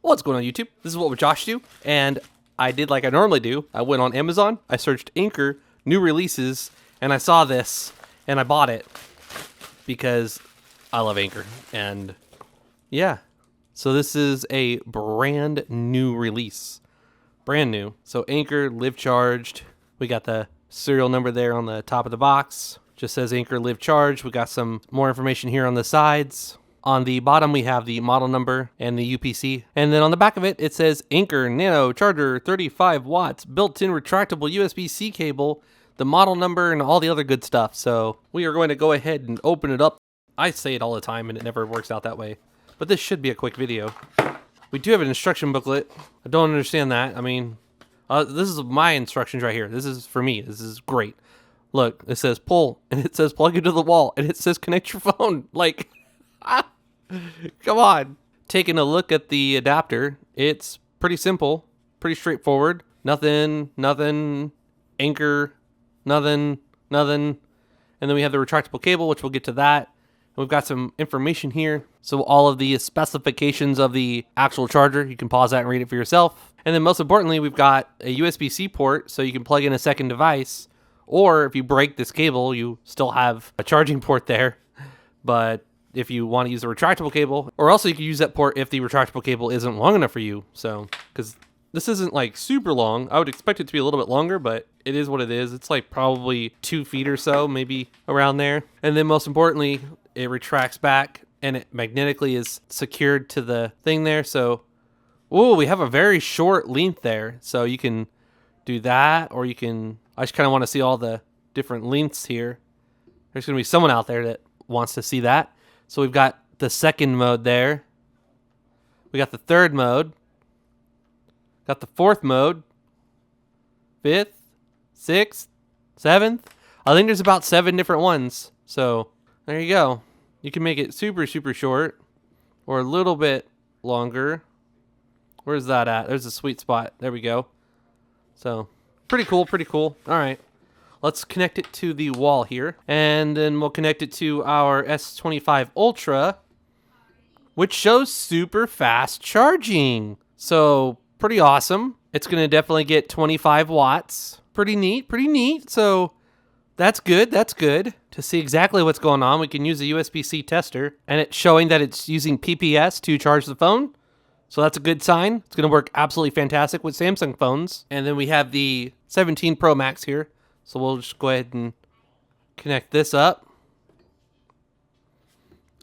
What's going on, YouTube? This is what would Josh do, and I did like I normally do. I went on Amazon, I searched Anker new releases, and I saw this, and I bought it because I love Anker. And yeah, so this is a brand new release, brand new. So Anker Live Charged. We got the serial number there on the top of the box. Just says Anker Live Charged. We got some more information here on the sides. On the bottom, we have the model number and the UPC. And then on the back of it, it says Anker Nano Charger, 35 watts, built-in retractable USB-C cable, the model number, and all the other good stuff. So we are going to go ahead and open it up. I say it all the time, and it never works out that way. But this should be a quick video. We do have an instruction booklet. I don't understand that. I mean, this is my instructions right here. This is for me. This is great. Look, it says pull, and it says plug into the wall, and it says connect your phone. Like, come on. Taking a look at the adapter, it's pretty simple, pretty straightforward. Nothing, Anker, nothing. And then we have the retractable cable, which we'll get to that. And we've got some information here. So all of the specifications of the actual charger, you can pause that and read it for yourself. And then most importantly, we've got a USB-C port, so you can plug in a second device. Or if you break this cable, you still have a charging port there. But if you want to use the retractable cable, or also you can use that port if the retractable cable isn't long enough for you. So, because this isn't like super long. I would expect it to be a little bit longer, but it is what it is. It's like probably 2 feet or so, maybe around there. And then most importantly, it retracts back and it magnetically is secured to the thing there. So, oh, we have a very short length there. So you can do that, or you can, I just kind of want to see all the different lengths here. There's going to be someone out there that wants to see that. So we've got the second mode there. We got the third mode. Got the fourth mode. Fifth, sixth, seventh. I think there's about 7 different ones. So there you go. You can make it super, super short or a little bit longer. Where's that at? There's a sweet spot. There we go. So pretty cool, pretty cool. All right. Let's connect it to the wall here, and then we'll connect it to our S25 Ultra, which shows super fast charging. So pretty awesome. It's going to definitely get 25 watts. Pretty neat, pretty neat. So that's good, that's good. To see exactly what's going on, we can use a USB-C tester, and it's showing that it's using PPS to charge the phone. So that's a good sign. It's going to work absolutely fantastic with Samsung phones. And then we have the 17 Pro Max here. So we'll just go ahead and connect this up.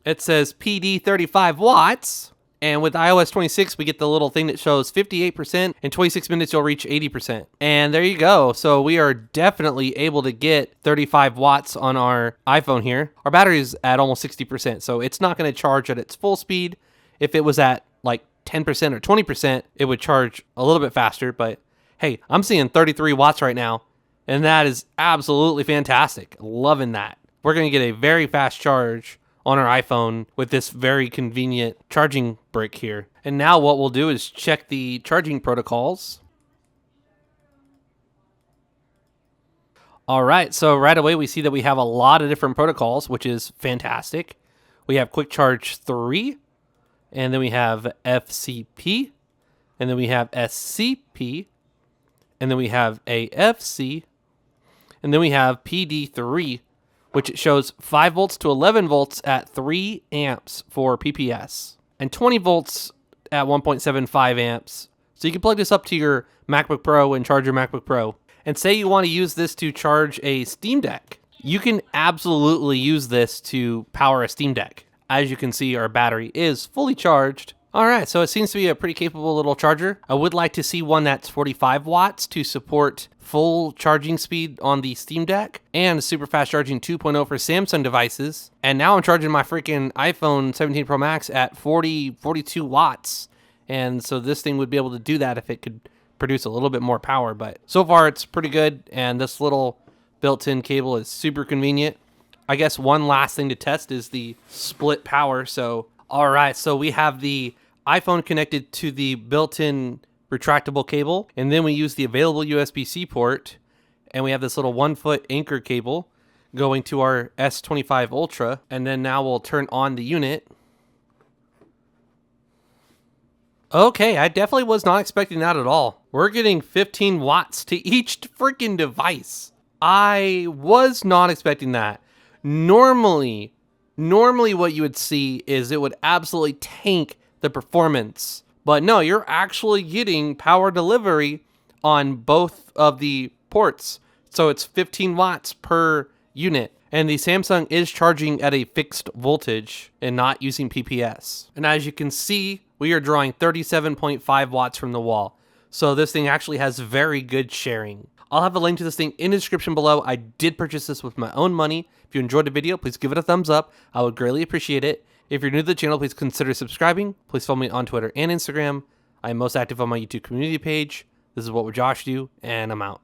It says PD 35 watts. And with iOS 26, we get the little thing that shows 58%. In 26 minutes, you'll reach 80%. And there you go. So we are definitely able to get 35 watts on our iPhone here. Our battery is at almost 60%. So it's not going to charge at its full speed. If it was at like 10% or 20%, it would charge a little bit faster. But hey, I'm seeing 33 watts right now. And that is absolutely fantastic. Loving that. We're going to get a very fast charge on our iPhone with this very convenient charging brick here. And now what we'll do is check the charging protocols. All right, so right away we see that we have a lot of different protocols, which is fantastic. We have Quick Charge 3, and then we have FCP, and then we have SCP, and then we have AFC, and then we have PD3, which shows 5 volts to 11 volts at 3 amps for PPS, and 20 volts at 1.75 amps. So you can plug this up to your MacBook Pro and charge your MacBook Pro. And say you want to use this to charge a Steam Deck. You can absolutely use this to power a Steam Deck. As you can see, our battery is fully charged. All right, so it seems to be a pretty capable little charger. I would like to see one that's 45 watts to support full charging speed on the Steam Deck and super fast charging 2.0 for Samsung devices. And now I'm charging my freaking iPhone 17 Pro Max at 42 watts. And so this thing would be able to do that if it could produce a little bit more power. But so far it's pretty good, and this little built-in cable is super convenient. I guess one last thing to test is the split power. So, all right, so we have the iPhone connected to the built-in retractable cable, and then we use the available USB-C port, and we have this little 1-foot Anker cable going to our S25 Ultra, and then now we'll turn on the unit. Okay, I definitely was not expecting that at all. We're getting 15 watts to each freaking device. I was not expecting that. Normally what you would see is it would absolutely tank the performance. But no, you're actually getting power delivery on both of the ports. So it's 15 watts per unit. And the Samsung is charging at a fixed voltage and not using PPS. And as you can see, we are drawing 37.5 watts from the wall. So this thing actually has very good sharing. I'll have a link to this thing in the description below. I did purchase this with my own money. If you enjoyed the video, please give it a thumbs up. I would greatly appreciate it. If you're new to the channel, please consider subscribing. Please follow me on Twitter and Instagram. I am most active on my YouTube community page. This is What Would Josh Do, and I'm out.